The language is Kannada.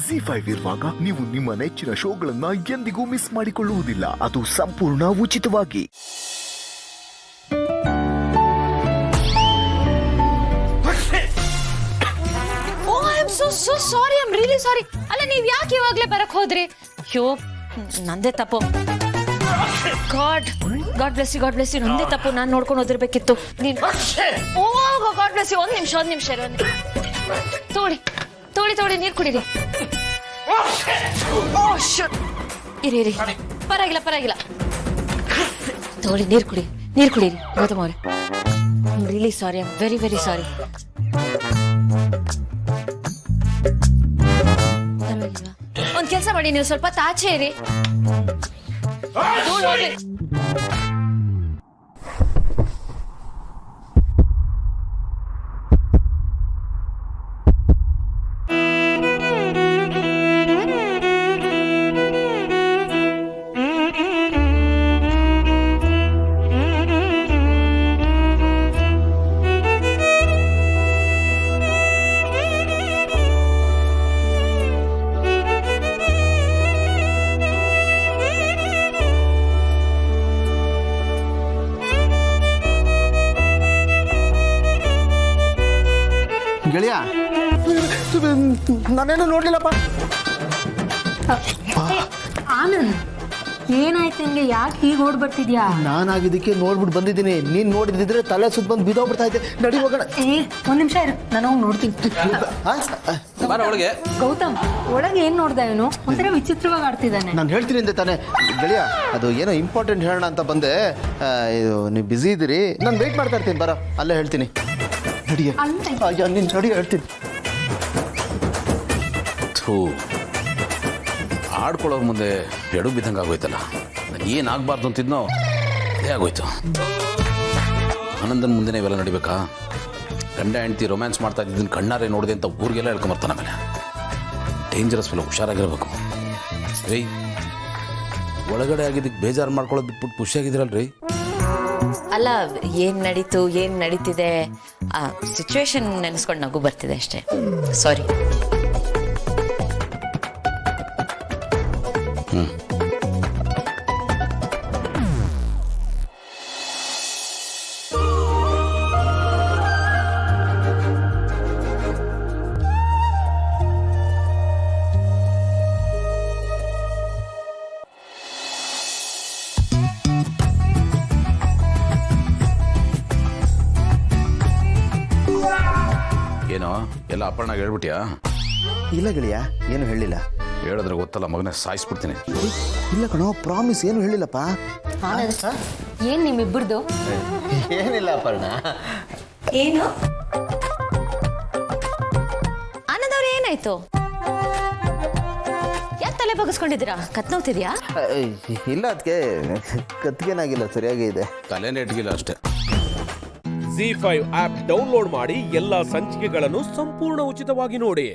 ZEE5 ಇರುವಾಗ ನೀವು ನಿಮ್ಮ ನೆಚ್ಚಿನ ಶೋಗಳನ್ನ ಎಂದಿಗೂ ಮಿಸ್ ಮಾಡಿಕೊಳ್ಳುವುದಿಲ್ಲ. ಅದು ಸಂಪೂರ್ಣ ಉಚಿತವಾಗಿ. So sorry, I'm really sorry. ಅಲ್ಲ ನೀವ್ ಯಾಕೆ ಇವಾಗ್ಲೇ ಬರಕ್ ಹೋದ್ರಿ? ಅಯ್ಯೋ ನಂದೇ ತಪ್ಪು. God bless you. ನಂದೇ ತಪ್ಪು. ನಾನು ನೋಡ್ಕೊಂಡು ಓದಿರ್ಬೇಕಿತ್ತು. ನೀನು God bless you. ಒಂದ್ ನಿಮಿಷ ತೊಳಿ ನೀರು ಕುಡೀರಿ. ಇರಿ ಪರವಾಗಿಲ್ಲ ತೊಳಿ ನೀರು ಕುಡೀರಿ ಗೌತಮ್ ಅವ್ರೆ. I'm really sorry. I'm very, very sorry. ಒಂದ್ ಕೆಲಸ ಮಾಡಿ, ನೀವು ಸ್ವಲ್ಪ ಆಚೆ ಇರಿ. ಗೆಳೆಯ, ನಾನೇನು ನೋಡ್ಲಿಲ್ಲಪ್ಪ. ಆನಂದ್, ಏನಾಯ್ತು ನಿನ್ಗೆ? ಯಾಕೆ ಹೀಗೆ ಓಡ್ಬರ್ತಿದ್ಯಾ? ನಾನಾಗಿದ್ದಕ್ಕೆ ನೋಡ್ಬಿಟ್ಟು ಬಂದಿದ್ದೀನಿ. ನೀನ್ ನೋಡಿದ್ರೆ ತಲೆ ಸುತ್ತ ಬಂದು ಬಿದ್ದೋಗ್ಬಿಡ್ತಾ ಇದ್ದೆ. ನಡಿ ಹೋಗೋಣ. ಒಂದ್ ನಿಮಿಷ ಇರು, ನಾನು ಹೋಗಿ ನೋಡ್ತೀನಿ. ಒಳಗೆ ಗೌತಮ್, ಒಳಗೆ ಏನ್ ನೋಡ್ದ ಇವನು? ಒಂಥರ ವಿಚಿತ್ರವಾಗಿ ಆಡ್ತಿದ್ದಾನೆ. ನಾನು ಹೇಳ್ತೀನಿ ಅಂದೆ ತಾನೆ. ಗೆಳೆಯ, ಅದು ಏನೋ ಇಂಪಾರ್ಟೆಂಟ್ ಹೇಳೋಣ ಅಂತ ಬಂದೆ. ಇದು ನೀವು ಬ್ಯುಸಿ ಇದ್ದೀರಿ, ನಾನು ವೆಯ್ಟ್ ಮಾಡ್ತಾ ಇರ್ತೀನಿ. ಬರ, ಅಲ್ಲೇ ಹೇಳ್ತೀನಿ. ನಡಿಯ ನಿನ್ನ ನಡಿ, ಹೇಳ್ತೀನಿ. ಆಡ್ಕೊಳ್ಳೋರ್ ಮುಂದೆ ಎಡು ಬಿದ್ದಂಗೆ ಆಗೋಯ್ತಲ್ಲ. ಏನಾಗಬಾರ್ದು ಅಂತಿದ್ನೋ ಅದೇ ಆಗೋಯ್ತು. ಆನಂದನ ಮುಂದೆನೇ ಇವೆಲ್ಲ ನಡಿಬೇಕಾ? ಗಂಡ ಹೆಂಡತಿ ರೊಮ್ಯಾನ್ಸ್ ಮಾಡ್ತಾ ಇದ್ದಿದ್ದನ್ನು ಕಣ್ಣಾರೆ ನೋಡಿದೆ ಅಂತ ಊರಿಗೆಲ್ಲ ಹೇಳ್ಕೊಂಬರ್ತಾನೆ. ಆಮೇಲೆ ಡೇಂಜರಸ್ ಫೆಲೋ, ಹುಷಾರಾಗಿರ್ಬೇಕು. ರೀ, ಒಳಗಡೆ ಆಗಿದ್ದಕ್ಕೆ ಬೇಜಾರು ಮಾಡ್ಕೊಳ್ಳೋದು ಬಿಟ್ಬಿಟ್ಟು ಖುಷಿಯಾಗಿದ್ದೀರಲ್ರಿ? ಅಲ್ಲ, ಏನ್ ನಡೀತಿದೆ ಆ ಸಿಚುವೇಶನ್ ನೆನೆಸ್ಕೊಂಡು ನಗು ಬರ್ತಿದೆ ಅಷ್ಟೇ. ಸಾರಿ. ಏನೋ ಎಲ್ಲ ಅಪ್ಪಣ್ಣಗೆ ಹೇಳ್ಬಿಟ್ಯಾ? ಇಲ್ಲ ಗೆಳೆಯ, ಏನು ಹೇಳಿಲ್ಲ. ಹೇಳಿದ್ರೆ ಗೊತ್ತಲ್ಲ ಮಗನೇ, ಸಾಯಿಸ್ಬಿಡ್ತೀನಿ. ಇಲ್ಲ ಕಣೋ, ಪ್ರಾಮಿಸ್, ಏನು ಹೇಳಿಲ್ಲಪ್ಪ. ಏನ್ ನಿಮ್ಮಿಬ್ಬರದು? ಏನಿಲ್ಲ ಅಪ್ಪಣ್ಣ. ಏನು ಆನಂದ್ ಅವ್ರು, ಏನಾಯ್ತು? ಯಾಕೆ ತಲೆ ಬಗ್ಗಿಸ್ಕೊಂಡಿದ್ದೀರಾ? ಕತ್ ನೋವ್ತಿದ್ಯಾ? ಇಲ್ಲ, ಅದಕ್ಕೆ ಕತ್ಗೇನಾಗಿಲ್ಲ, ಸರಿಯಾಗಿ ಇದೆ. ತಲೆನೇ ಇಟ್ಗಿಲ್ಲ ಅಷ್ಟೇ. ZEE5 ಆಪ್ ಡೌನ್ಲೋಡ್ ಮಾಡಿ ಎಲ್ಲಾ ಸಂಚಿಕೆಗಳನ್ನು ಸಂಪೂರ್ಣ ಉಚಿತವಾಗಿ ನೋಡಿ.